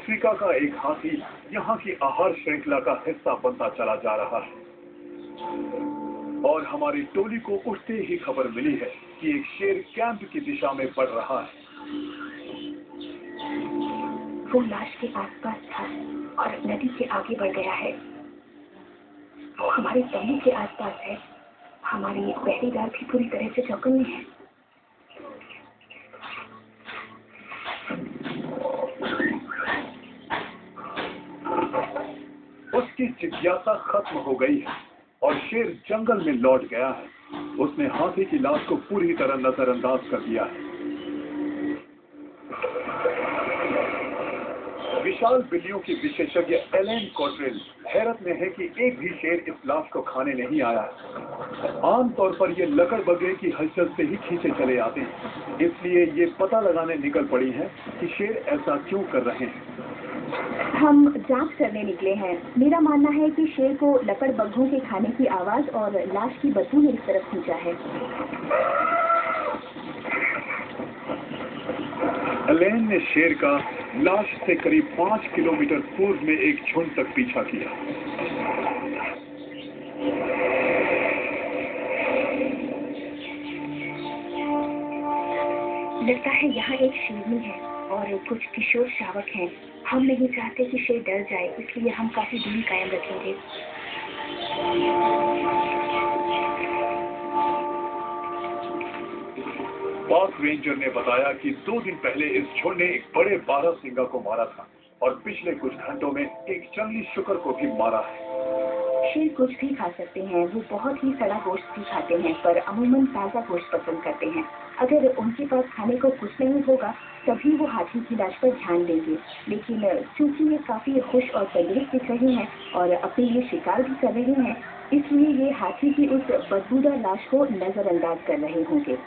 Africa का एक हाथी यहाँ की आहार श्रृंखला का हिस्सा बनता चला जा रहा है और हमारी टोली को उठते ही खबर मिली है कि एक शेर कैंप की दिशा में बढ़ रहा है। वो लाश के आसपास था और नदी से आगे बढ़ गया है। वो हमारे तंबू के आसपास है। हमारे पहरेदार भी पूरी तरह से चौकन्ने हैं। उसकी जिज्ञासा खत्म हो गई है और शेर जंगल में लौट गया है। उसने हाथी की लाश को पूरी तरह नजरअंदाज कर दिया है। विशाल बिल्लियों की विशेषज्ञ एलेन कॉटरेल हैरत में है कि एक भी शेर इस लाश को खाने नहीं आया। आमतौर पर ये लकड़बग्घे की हलचल से ही खींचे चले आते हैं, इसलिए ये पता लगाने निकल पड़ी है कि शेर ऐसा क्यों कर रहे हैं। हम जांच करने निकले हैं। मेरा मानना है कि शेर को लकड़बग्घों के खाने की आवाज और लाश की बदबू ने इस तरफ खींचा है। एलेन ने शेर का लाश से करीब 5 किलोमीटर पूर्व में एक झुंड तक पीछा किया। लगता है यहाँ एक शेरनी है और कुछ किशोर शावक हैं। हम नहीं चाहते कि शेर डर जाए, इसलिए हम काफी दूरी कायम रखेंगे। पार्क रेंजर ने बताया कि 2 दिन पहले इस झुंड ने एक बड़े बारहसिंगा को मारा था और पिछले कुछ घंटों में एक जंगली शुकर को भी मारा है। शेर कुछ भी खा सकते हैं। वो बहुत ही सड़ा गोश्त भी खाते हैं, पर अमूमन ताज़ा गोश्त पसंद करते हैं। अगर उनके पास खाने को कुछ नहीं होगा तभी वो हाथी की लाश पर ध्यान देंगे। लेकिन चूंकि ये काफी खुश और तंदुरुस्त दिख रहे हैं और अपने लिए शिकार भी कर रहे हैं, इसलिए ये हाथी की उस बदबूदार लाश को नजरअंदाज कर रहे होंगे।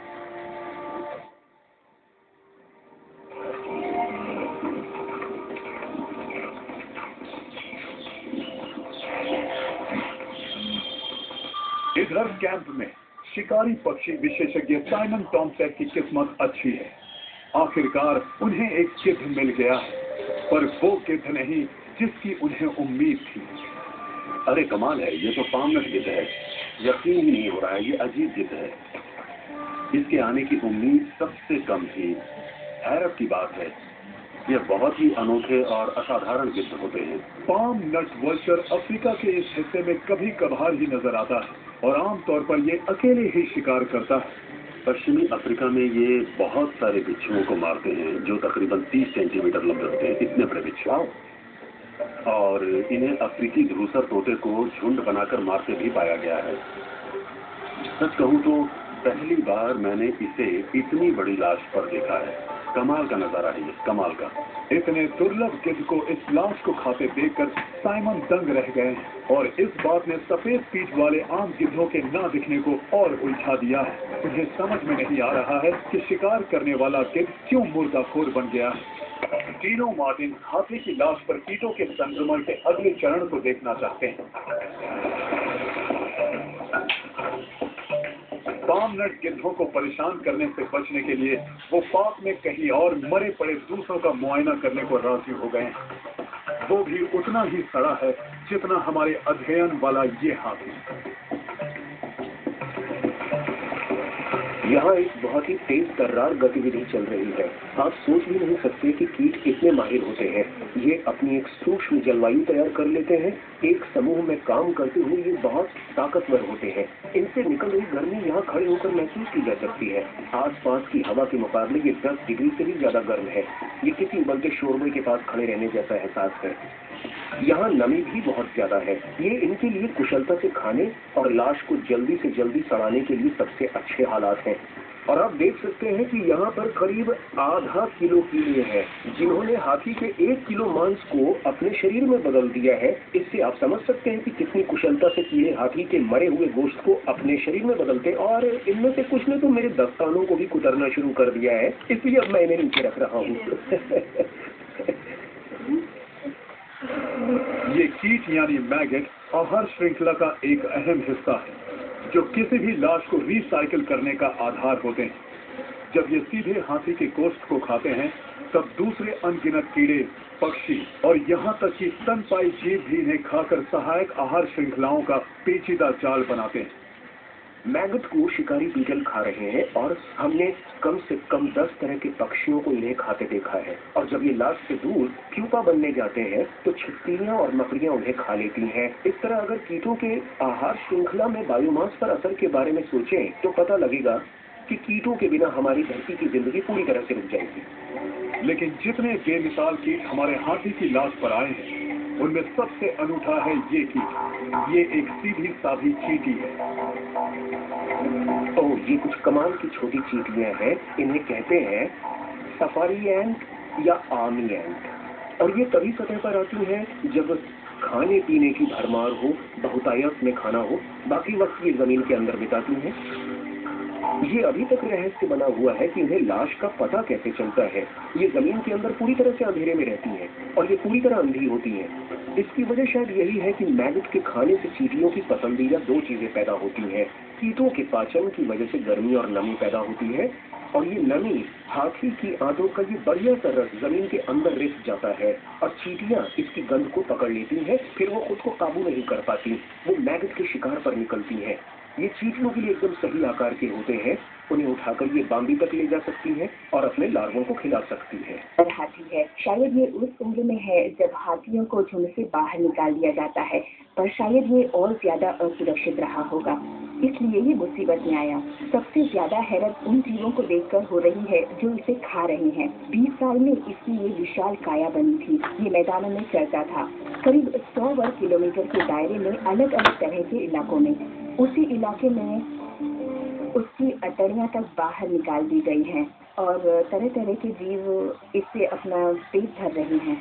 इधर कैंप में शिकारी पक्षी विशेषज्ञ साइमन टॉमसेट की किस्मत अच्छी है। आखिरकार उन्हें एक गिद्ध मिल गया है, पर वो गिद्ध नहीं जिसकी उन्हें उम्मीद थी। अरे कमाल है, ये तो पामनट गिद्ध है। यकीन ही नहीं हो रहा है, ये अजीब गिद्ध है। इसके आने की उम्मीद सबसे कम थी। हैरत की बात है, ये बहुत ही अनोखे और असाधारण गिद्ध होते हैं। पाम नट वल्चर अफ्रीका के इस हिस्से में कभी कभार ही नजर आता है और आमतौर पर ये अकेले ही शिकार करता है। पश्चिमी अफ्रीका में ये बहुत सारे बिच्छुओं को मारते हैं जो तकरीबन 30 सेंटीमीटर लंबे होते हैं। इतने बड़े बिच्छू, और इन्हें अफ्रीकी धूसर तोते को झुंड बनाकर मारते भी पाया गया है। सच कहूँ तो पहली बार मैंने इसे इतनी बड़ी लाश पर देखा है। कमाल का नजारा है ये, कमाल का। इतने दुर्लभ गिद्ध को इस लाश को खाते देखकर साइमन दंग रह गए और इस बात ने सफेद पीठ वाले आम गिद्धों के ना दिखने को और उलझा दिया है। उन्हें समझ में नहीं आ रहा है कि शिकार करने वाला गिद्ध क्यों मुर्दाखोर बन गया है। टीनो मार्टिन हाथी की लाश पर कीटों के संक्रमण के अगले चरण को देखना चाहते हैं। पामनट गिद्धों को परेशान करने से बचने के लिए वो पार्क में कहीं और मरे पड़े दूसरों का मुआयना करने को राजी हो गए हैं। वो भी उतना ही सड़ा है जितना हमारे अध्ययन वाला ये हाथी। यहाँ एक बहुत ही तेज तर्रार गतिविधि चल रही है। आप सोच भी नहीं सकते कि कीट कितने माहिर होते हैं। ये अपनी एक सूक्ष्म जलवायु तैयार कर लेते हैं। एक समूह में काम करते हुए ये बहुत ताकतवर होते हैं। इनसे निकल रही गर्मी यहाँ खड़े होकर महसूस की जा सकती है। आसपास की हवा के मुकाबले ये 10 डिग्री से भी ज्यादा गर्म है। ये किसी उबलते शोरबे के पास खड़े रहने जैसा एहसास है। यहाँ नमी भी बहुत ज्यादा है। ये इनके लिए कुशलता से खाने और लाश को जल्दी से जल्दी सड़ाने के लिए सबसे अच्छे हालात हैं। और आप देख सकते हैं कि यहाँ पर करीब आधा किलो कीड़े हैं जिन्होंने हाथी के 1 किलो मांस को अपने शरीर में बदल दिया है। इससे आप समझ सकते हैं कि कितनी कुशलता से कीड़े हाथी के मरे हुए गोश्त को अपने शरीर में बदलते हैं। और इनमें से कुछ ने तो मेरे दस्तानों को भी कुतरना शुरू कर दिया है, इसलिए अब मैं इन्हें नीचे रख रहा हूँ। ये कीट यानी मैगेट आहार श्रृंखला का एक अहम हिस्सा है जो किसी भी लाश को रिसाइकिल करने का आधार होते हैं। जब ये सीधे हाथी के गोश्त को खाते हैं तब दूसरे अनगिनत कीड़े पक्षी और यहाँ तक कि स्तनपायी जीव भी इन्हें खाकर सहायक आहार श्रृंखलाओं का पेचीदा जाल बनाते हैं। मैगट को शिकारी बीटल खा रहे हैं और हमने कम से कम 10 तरह के पक्षियों को इन्हें खाते देखा है। और जब ये लाश से दूर प्यूपा बनने जाते हैं तो छिपकलियां और मकड़ियां उन्हें खा लेती हैं। इस तरह अगर कीटों के आहार श्रृंखला में बायोमास पर असर के बारे में सोचें तो पता लगेगा कि कीटों के बिना हमारी धरती की जिंदगी पूरी तरह से रुक जाएगी। लेकिन जितने बेमिसाल कीट हमारे हाथी की लाश पर आए हैं, उनमें सबसे अनूठा है ये कीट। ये एक सीधी साधी चींटी है। ओह, ये कुछ कमाल की छोटी चींटियां हैं। इन्हें कहते हैं सफारी एंट या आर्मी एंट। और ये तभी सतह पर आती हैं जब खाने पीने की भरमार हो, बहुतायत में खाना हो। बाकी वक्त ये जमीन के अंदर बिताती हैं। ये अभी तक रहस्य बना हुआ है कि इन्हें लाश का पता कैसे चलता है। ये जमीन के अंदर पूरी तरह से अंधेरे में रहती हैं और ये पूरी तरह अंधी होती हैं। इसकी वजह शायद यही है कि मैगट के खाने से चींटियों की पसंदीदा 2 चीजें पैदा होती हैं। कीटों के पाचन की वजह से गर्मी और नमी पैदा होती है और ये नमी हाथी की आंतों का ये बढ़िया सा रस जमीन के अंदर रिस जाता है और चींटियां इसकी गंध को पकड़ लेती हैं। फिर वो खुद को काबू नहीं कर पाती, वो मैगट के शिकार पर निकलती हैं। ये चींटियों के लिए एकदम सही आकार के होते हैं। उन्हें उठाकर ये बाम्बी तक ले जा सकती हैं और अपने लार्वों को खिला सकती हैं। और हाथी है, शायद ये उस उम्र में है जब हाथियों को झुंड से बाहर निकाल दिया जाता है, पर शायद ये और ज्यादा असुरक्षित रहा होगा, इसलिए ये मुसीबत में आया। सबसे ज्यादा हैरत उन जीवों को देखकर हो रही है जो इसे खा रहे हैं। 20 साल में इसकी ये विशाल काया बनी थी। ये मैदानों में चलता था, करीब 100 वर्ग किलोमीटर के दायरे में अलग अलग तरह के इलाकों में। उसी इलाके में उसकी अटड़ियां तक बाहर निकाल दी गई हैं और तरह तरह के जीव इससे अपना पेट भर रहे हैं।